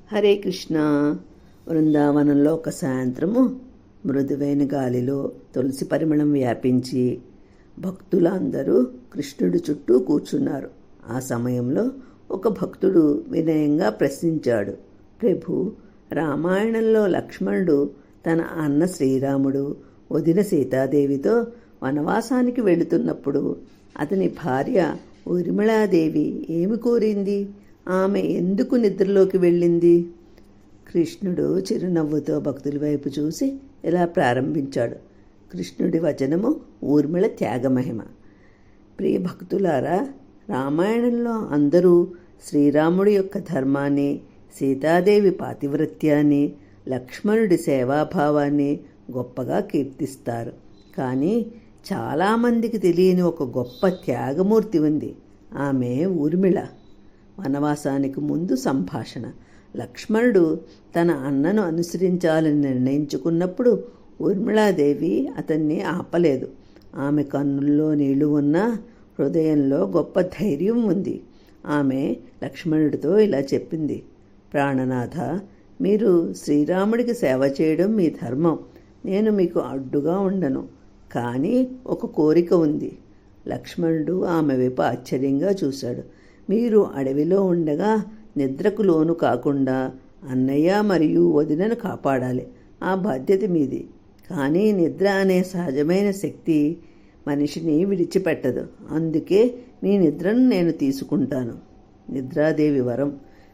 హరే కృష్ణ. బృందావనంలో ఒక సాయంత్రము మృదువైన గాలిలో తులసి పరిమళం వ్యాపించి భక్తులందరూ కృష్ణుడి చుట్టూ కూర్చున్నారు. ఆ సమయంలో ఒక భక్తుడు వినయంగా ప్రశ్నించాడు, ప్రభు, రామాయణంలో లక్ష్మణుడు తన అన్న శ్రీరాముడు వదిన సీతాదేవితో వనవాసానికి వెళుతున్నప్పుడు అతని భార్య ఊర్మిళాదేవి ఏమి కోరింది? ఆమె ఎందుకు నిద్రలోకి వెళ్ళింది? కృష్ణుడు చిరునవ్వుతో భక్తుల వైపు చూసి ఇలా ప్రారంభించాడు. కృష్ణుడి వచనము ఊర్మిళ త్యాగమహిమ. ప్రియ భక్తులారా, రామాయణంలో అందరూ శ్రీరాముడి యొక్క ధర్మాన్ని, సీతాదేవి పాతివ్రత్యాన్ని, లక్ష్మణుడి సేవాభావాన్ని గొప్పగా కీర్తిస్తారు. కానీ చాలామందికి తెలియని ఒక గొప్ప త్యాగమూర్తి ఉంది. ఆమె ఊర్మిళ. వనవాసానికి ముందు సంభాషణ. లక్ష్మణుడు తన అన్నను అనుసరించాలని నిర్ణయించుకున్నప్పుడు ఊర్మిళాదేవి అతన్ని ఆపలేదు. ఆమె కన్నుల్లో నీళ్లు ఉన్నా హృదయంలో గొప్ప ధైర్యం ఉంది. ఆమె లక్ష్మణుడితో ఇలా చెప్పింది, ప్రాణనాథ, మీరు శ్రీరాముడికి సేవ చేయడం మీ ధర్మం. నేను మీకు అడ్డుగా ఉండను. కానీ ఒక కోరిక ఉంది. లక్ష్మణుడు ఆమె వైపు ఆశ్చర్యంగా చూశాడు. మీరు అడవిలో ఉండగా నిద్రకు లోను కాకుండా అన్నయ్య మరియు వదినను కాపాడాలి. ఆ బాధ్యత మీది. కానీ నిద్ర అనే సహజమైన శక్తి మనిషిని విడిచిపెట్టదు. అందుకే మీ నిద్రను నేను తీసుకుంటాను. నిద్రాదేవి వరం.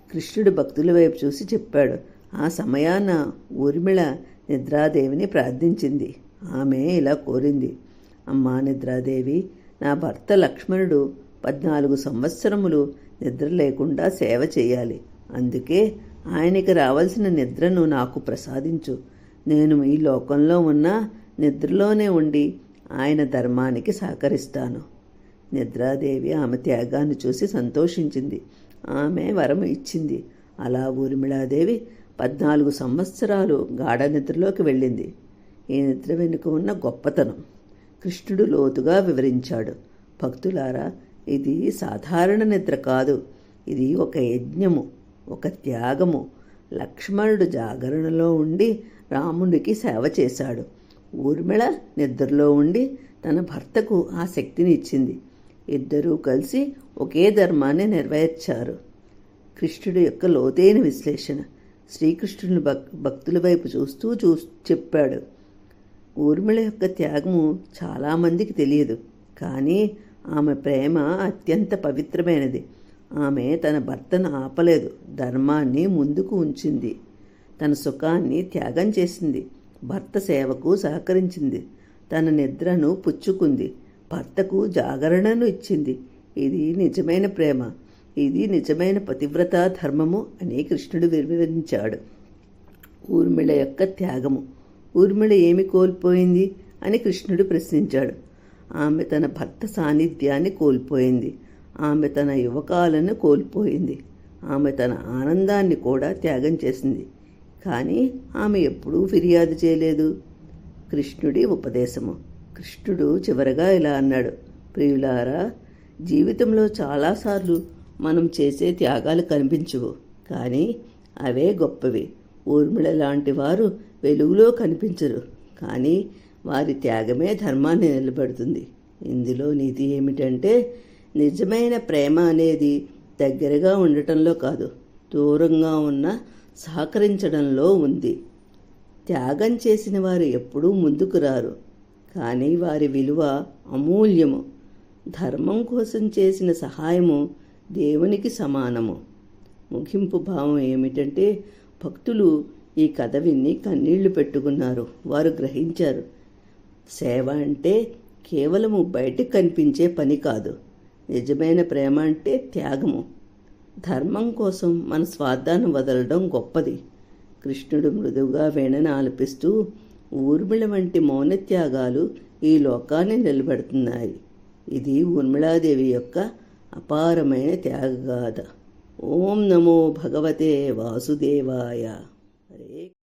కృష్ణుడు భక్తుల వైపు చూసి చెప్పాడు. ఆ సమయాన ఊర్మిళ నిద్రాదేవిని ప్రార్థించింది. ఆమె ఇలా కోరింది, అమ్మా నిద్రాదేవి, నా భర్త లక్ష్మణుడు 14 సంవత్సరములు నిద్ర లేకుండా సేవ చేయాలి. అందుకే ఆయనకి రావాల్సిన నిద్రను నాకు ప్రసాదించు. నేను ఈ లోకంలో ఉన్న నిద్రలోనే ఉండి ఆయన ధర్మానికి సహకరిస్తాను. నిద్రాదేవి ఆమె త్యాగాన్ని చూసి సంతోషించింది. ఆమె వరం ఇచ్చింది. అలా ఊర్మిళాదేవి 14 సంవత్సరాలు గాఢ నిద్రలోకి వెళ్ళింది. ఈ నిద్ర వెనుక ఉన్న గొప్పతనం కృష్ణుడు లోతుగా వివరించాడు. భక్తులారా, ఇది సాధారణ నిద్ర కాదు. ఇది ఒక యజ్ఞము, ఒక త్యాగము. లక్ష్మణుడు జాగరణలో ఉండి రాముడికి సేవ చేశాడు. ఊర్మిళ నిద్రలో ఉండి తన భర్తకు ఆ శక్తిని ఇచ్చింది. ఇద్దరూ కలిసి ఒకే ధర్మాన్ని నెరవేర్చారు. కృష్ణుడి యొక్క లోతైన విశ్లేషణ. శ్రీకృష్ణుని భక్తుల వైపు చూస్తూ చెప్పాడు, ఊర్మిళ యొక్క త్యాగము చాలామందికి తెలియదు. కానీ ఆమె ప్రేమ అత్యంత పవిత్రమైనది. ఆమె తన భర్తను ఆపలేదు. ధర్మాన్ని ముందుకు ఉంచింది. తన సుఖాన్ని త్యాగం చేసింది. భర్త సేవకు సహకరించింది. తన నిద్రను పుచ్చుకుంది. భర్తకు జాగరణను ఇచ్చింది. ఇది నిజమైన ప్రేమ. ఇది నిజమైన పతివ్రత ధర్మము అని కృష్ణుడు వివరించాడు. ఊర్మిళ యొక్క త్యాగము. ఊర్మిళ ఏమి కోల్పోయింది అని కృష్ణుడు ప్రశ్నించాడు. ఆమె తన భర్త సాన్నిధ్యాన్ని కోల్పోయింది. ఆమె తన యువకాలను కోల్పోయింది. ఆమె తన ఆనందాన్ని కూడా త్యాగం చేసింది. కానీ ఆమె ఎప్పుడూ ఫిర్యాదు చేయలేదు. కృష్ణుడి ఉపదేశము. కృష్ణుడు చివరగా ఇలా అన్నాడు, ప్రియులారా, జీవితంలో చాలాసార్లు మనం చేసే త్యాగాలు కనిపించవు, కానీ అవే గొప్పవి. ఊర్మిళ లాంటి వారు వెలుగులో కనిపించరు, కానీ వారి త్యాగమే ధర్మాన్ని నిలబెడుతుంది. ఇందులో నీతి ఏమిటంటే, నిజమైన ప్రేమ అనేది దగ్గరగా ఉండటంలో కాదు, దూరంగా ఉన్న సహకరించడంలో ఉంది. త్యాగం చేసిన వారు ఎప్పుడూ ముందుకు రారు, కానీ వారి విలువ అమూల్యము. ధర్మం కోసం చేసిన సహాయము దేవునికి సమానము. ముగింపు భావం ఏమిటంటే, భక్తులు ఈ కథ విని కన్నీళ్లు పెట్టుకున్నారు. వారు గ్రహించారు, సేవ అంటే కేవలము బయటికి కనిపించే పని కాదు. నిజమైన ప్రేమ అంటే త్యాగము. ధర్మం కోసం మన స్వార్థాన్ని వదలడం గొప్పది. కృష్ణుడు మృదువుగా వీణను ఆలపిస్తూ, ఊర్మిళ వంటి మౌన త్యాగాలు ఈ లోకాన్ని నిలబెడుతున్నాయి. ఇది ఊర్మిళాదేవి యొక్క అపారమైన త్యాగగాథ. ఓం నమో భగవతే వాసుదేవాయ. హరే